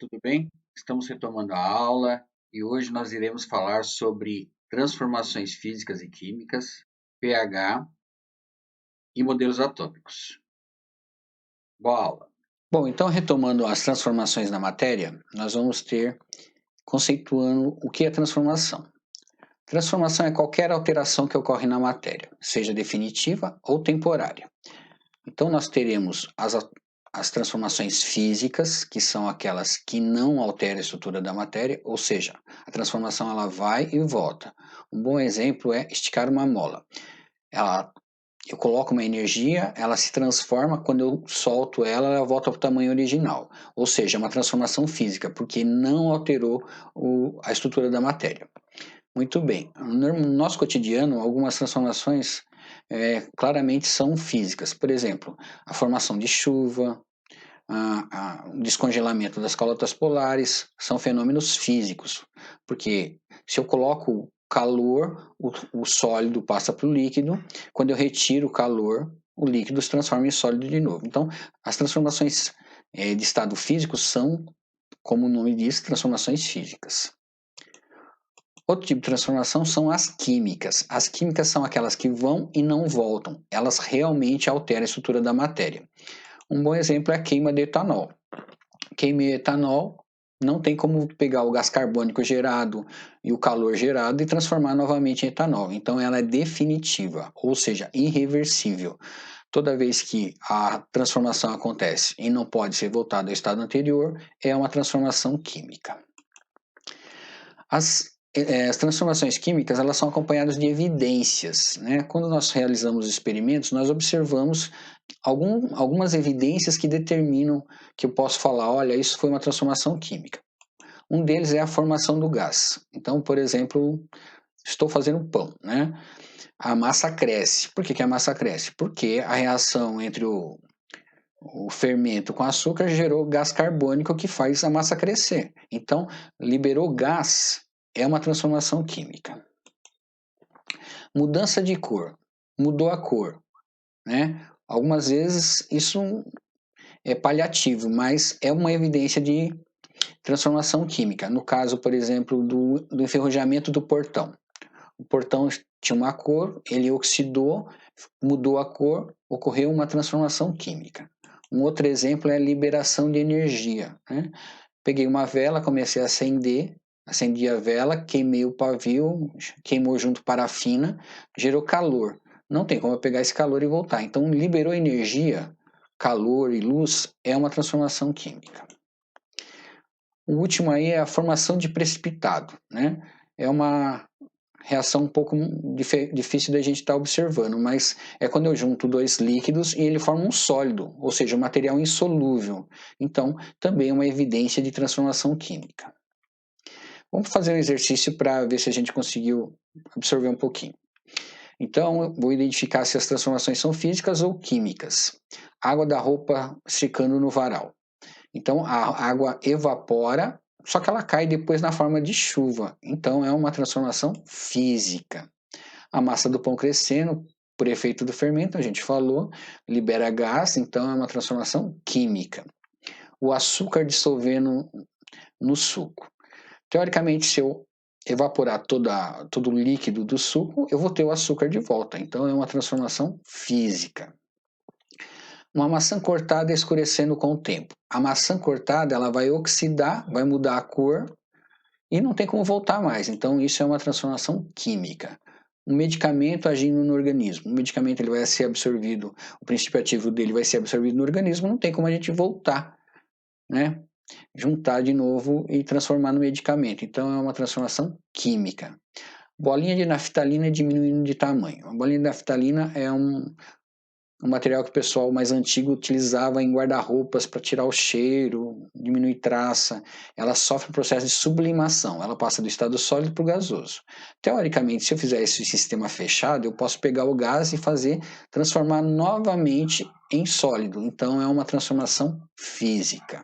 tudo bem? Estamos retomando a aula e hoje nós iremos falar sobre transformações físicas e químicas, pH e modelos atômicos. Boa aula! Bom, então retomando as transformações na matéria, nós vamos ter conceituando o que é transformação. Transformação é qualquer alteração que ocorre na matéria, seja definitiva ou temporária. Então nós teremos as transformações físicas, que são aquelas que não alteram a estrutura da matéria, ou seja, a transformação ela vai e volta. Um bom exemplo é esticar uma mola. Eu coloco uma energia, ela se transforma, quando eu solto ela, ela volta para o tamanho original. Ou seja, é uma transformação física, porque não alterou a estrutura da matéria. Muito bem. No nosso cotidiano, algumas transformações claramente são físicas. Por exemplo, a formação de chuva, o descongelamento das calotas polares, são fenômenos físicos. Porque se eu coloco calor, o sólido passa para o líquido. Quando eu retiro o calor, o líquido se transforma em sólido de novo. Então, as transformações de estado físico são, como o nome diz, transformações físicas. Outro tipo de transformação são as químicas. As químicas são aquelas que vão e não voltam. Elas realmente alteram a estrutura da matéria. Um bom exemplo é a queima de etanol. Queimei etanol, não tem como pegar o gás carbônico gerado e o calor gerado e transformar novamente em etanol. Então ela é definitiva, ou seja, irreversível. Toda vez que a transformação acontece e não pode ser voltada ao estado anterior, é uma transformação química. As transformações químicas elas são acompanhadas de evidências, né? Quando nós realizamos experimentos, nós observamos algumas evidências que determinam que eu posso falar, olha, isso foi uma transformação química. Um deles é a formação do gás. Então, por exemplo, estou fazendo pão, né? A massa cresce. Por que a massa cresce? Porque a reação entre o fermento com açúcar gerou gás carbônico que faz a massa crescer. Então, liberou gás, é uma transformação química. Mudança de cor. Mudou a cor, né? Algumas vezes isso é paliativo, mas é uma evidência de transformação química. No caso, por exemplo, do enferrujamento do portão. O portão tinha uma cor, ele oxidou, mudou a cor, ocorreu uma transformação química. Um outro exemplo é a liberação de energia, né? Peguei uma vela, comecei a acender, acendi a vela, queimei o pavio, queimou junto parafina, gerou calor. Não tem como eu pegar esse calor e voltar. Então, liberou energia, calor e luz, é uma transformação química. O último aí é a formação de precipitado, né? É uma reação um pouco difícil da gente estar observando, mas é quando eu junto dois líquidos e ele forma um sólido, ou seja, um material insolúvel. Então, também é uma evidência de transformação química. Vamos fazer um exercício para ver se a gente conseguiu absorver um pouquinho. Então, eu vou identificar se as transformações são físicas ou químicas. Água da roupa secando no varal. Então, a água evapora, só que ela cai depois na forma de chuva. Então, é uma transformação física. A massa do pão crescendo, por efeito do fermento, a gente falou, libera gás, então é uma transformação química. O açúcar dissolvendo no suco. Teoricamente, se eu evaporar todo o líquido do suco, eu vou ter o açúcar de volta. Então, é uma transformação física. Uma maçã cortada escurecendo com o tempo. A maçã cortada ela vai oxidar, vai mudar a cor e não tem como voltar mais. Então, isso é uma transformação química. Um medicamento agindo no organismo. O medicamento ele vai ser absorvido, o princípio ativo dele vai ser absorvido no organismo, não tem como a gente voltar, né? Juntar de novo e transformar no medicamento. Então, é uma transformação química. Bolinha de naftalina diminuindo de tamanho. A bolinha de naftalina é um material que o pessoal mais antigo utilizava em guarda-roupas para tirar o cheiro, diminuir traça. Ela sofre um processo de sublimação, ela passa do estado sólido para o gasoso. Teoricamente, se eu fizer esse sistema fechado, eu posso pegar o gás e transformar novamente em sólido. Então, é uma transformação física.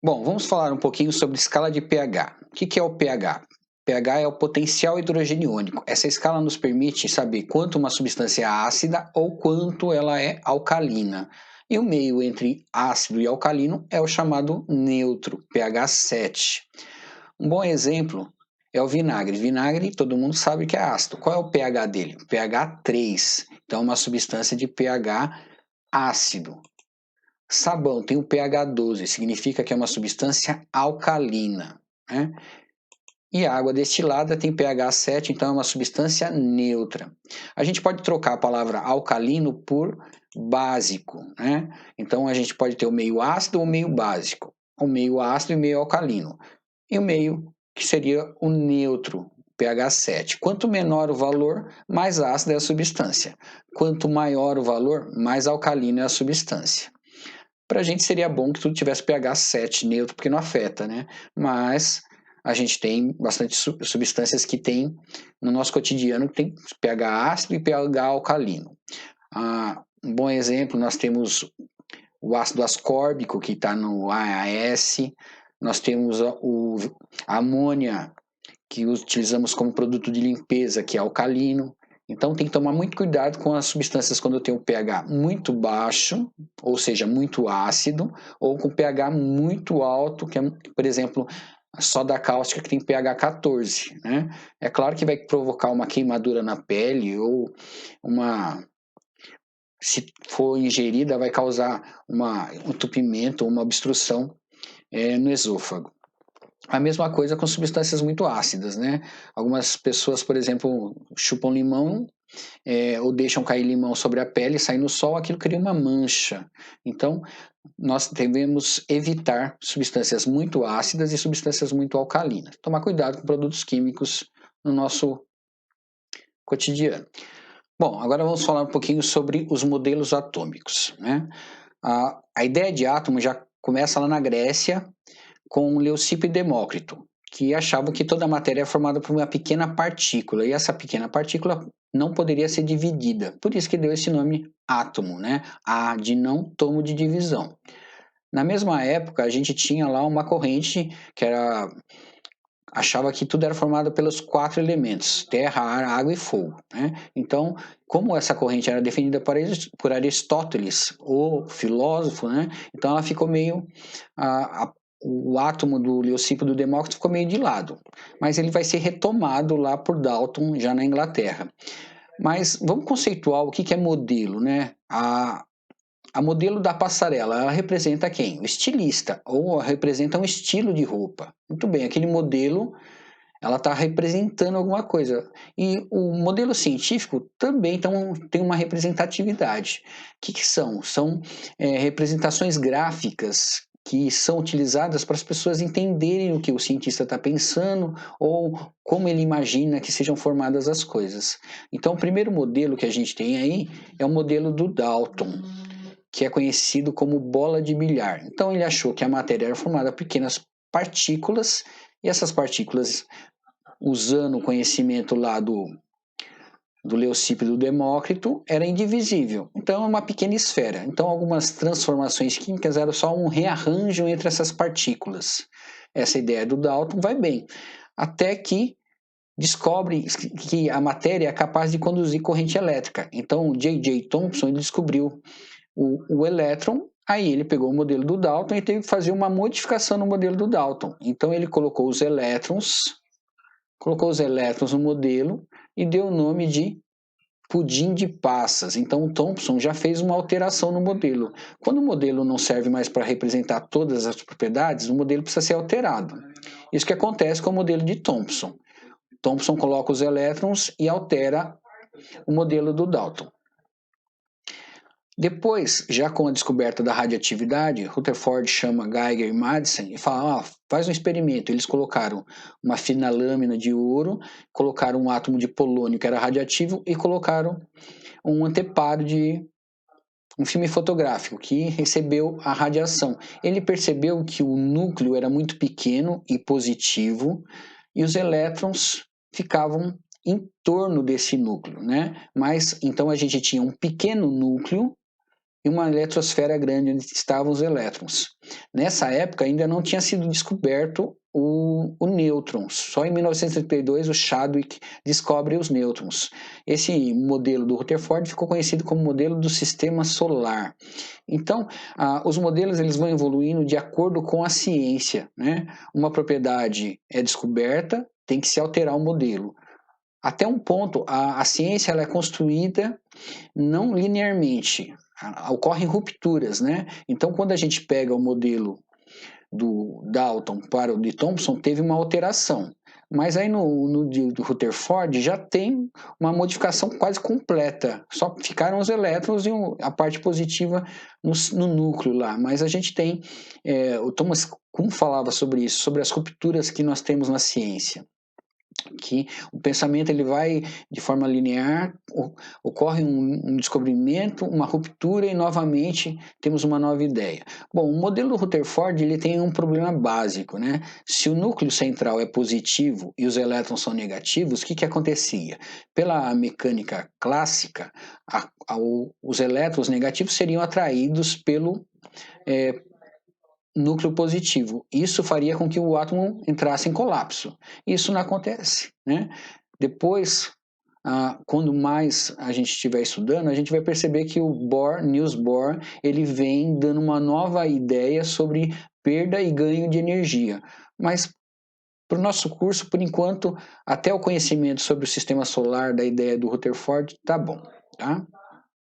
Bom, vamos falar um pouquinho sobre escala de pH. O que é o pH? pH é o potencial hidrogeniônico. Essa escala nos permite saber quanto uma substância é ácida ou quanto ela é alcalina. E o meio entre ácido e alcalino é o chamado neutro, pH 7. Um bom exemplo é o vinagre. Vinagre, todo mundo sabe que é ácido. Qual é o pH dele? pH 3. Então, é uma substância de pH ácido. Sabão tem o pH 12, significa que é uma substância alcalina, né? E a água destilada tem pH 7, então é uma substância neutra. A gente pode trocar a palavra alcalino por básico, né? Então a gente pode ter o meio ácido ou o meio básico, o meio ácido e o meio alcalino. E o meio que seria o neutro, pH 7. Quanto menor o valor, mais ácida é a substância. Quanto maior o valor, mais alcalina é a substância. Para a gente seria bom que tudo tivesse pH 7 neutro, porque não afeta, né? Mas a gente tem bastante substâncias que tem no nosso cotidiano que tem pH ácido e pH alcalino. Um bom exemplo, nós temos o ácido ascórbico, que está no AAS, nós temos a amônia, que utilizamos como produto de limpeza, que é alcalino. Então tem que tomar muito cuidado com as substâncias quando tem um pH muito baixo, ou seja, muito ácido, ou com pH muito alto, que é, por exemplo, a soda cáustica que tem pH 14. Né? É claro que vai provocar uma queimadura na pele ou se for ingerida, vai causar um entupimento ou uma obstrução no esôfago. A mesma coisa com substâncias muito ácidas, né? Algumas pessoas, por exemplo, chupam limão ou deixam cair limão sobre a pele, sai no sol, aquilo cria uma mancha. Então, nós devemos evitar substâncias muito ácidas e substâncias muito alcalinas. Tomar cuidado com produtos químicos no nosso cotidiano. Bom, agora vamos falar um pouquinho sobre os modelos atômicos, né? A ideia de átomo já começa lá na Grécia, com Leucipo e Demócrito, que achavam que toda a matéria é formada por uma pequena partícula, e essa pequena partícula não poderia ser dividida. Por isso que deu esse nome átomo, né? A de não tomo de divisão. Na mesma época, a gente tinha lá uma corrente que achava que tudo era formado pelos 4 elementos: terra, ar, água e fogo. Né? Então, como essa corrente era definida por Aristóteles, o filósofo, né? Então ela ficou meio o átomo do Leucipo e do Demócrito ficou meio de lado, mas ele vai ser retomado lá por Dalton, já na Inglaterra. Mas vamos conceituar o que é modelo, né? A modelo da passarela, ela representa quem? O estilista, ou representa um estilo de roupa. Muito bem, aquele modelo, ela está representando alguma coisa. E o modelo científico também tem uma representatividade. O que são? São representações gráficas que são utilizadas para as pessoas entenderem o que o cientista está pensando ou como ele imagina que sejam formadas as coisas. Então, o primeiro modelo que a gente tem aí é o modelo do Dalton, que é conhecido como bola de bilhar. Então, ele achou que a matéria era formada por pequenas partículas, e essas partículas, usando o conhecimento lá do Leucipo e do Demócrito, era indivisível. Então, é uma pequena esfera. Então, algumas transformações químicas eram só um rearranjo entre essas partículas. Essa ideia do Dalton vai bem. Até que descobre que a matéria é capaz de conduzir corrente elétrica. Então, o J.J. Thomson descobriu o elétron. Aí ele pegou o modelo do Dalton e teve que fazer uma modificação no modelo do Dalton. Então, ele colocou os elétrons no modelo e deu o nome de pudim de passas. Então, o Thomson já fez uma alteração no modelo. Quando o modelo não serve mais para representar todas as propriedades, o modelo precisa ser alterado. Isso que acontece com o modelo de Thomson. Thomson coloca os elétrons e altera o modelo do Dalton. Depois, já com a descoberta da radioatividade, Rutherford chama Geiger e Madsen e fala, faz um experimento. Eles colocaram uma fina lâmina de ouro, colocaram um átomo de polônio que era radioativo e colocaram um anteparo de um filme fotográfico que recebeu a radiação. Ele percebeu que o núcleo era muito pequeno e positivo e os elétrons ficavam em torno desse núcleo, né? Mas então a gente tinha um pequeno núcleo e uma eletrosfera grande onde estavam os elétrons. Nessa época ainda não tinha sido descoberto o nêutron. Só em 1932 o Chadwick descobre os nêutrons. Esse modelo do Rutherford ficou conhecido como modelo do sistema solar. Então, os modelos eles vão evoluindo de acordo com a ciência, né? Uma propriedade é descoberta, tem que se alterar o modelo. Até um ponto, a ciência ela é construída não linearmente, ocorrem rupturas, né? Então, quando a gente pega o modelo do Dalton para o de Thomson, teve uma alteração. Mas aí no do Rutherford já tem uma modificação quase completa. Só ficaram os elétrons e a parte positiva no núcleo lá. Mas a gente tem, o Thomas Kuhn falava sobre isso, sobre as rupturas que nós temos na ciência. Que o pensamento ele vai de forma linear, ocorre um descobrimento, uma ruptura e novamente temos uma nova ideia. Bom, o modelo do Rutherford ele tem um problema básico, né? Se o núcleo central é positivo e os elétrons são negativos, o que acontecia? Pela mecânica clássica, os elétrons negativos seriam atraídos pelo núcleo positivo. Isso faria com que o átomo entrasse em colapso. Isso não acontece, né? Depois, quando mais a gente estiver estudando, a gente vai perceber que o Niels Bohr, ele vem dando uma nova ideia sobre perda e ganho de energia. Mas para o nosso curso, por enquanto, até o conhecimento sobre o sistema solar da ideia do Rutherford, tá bom, tá?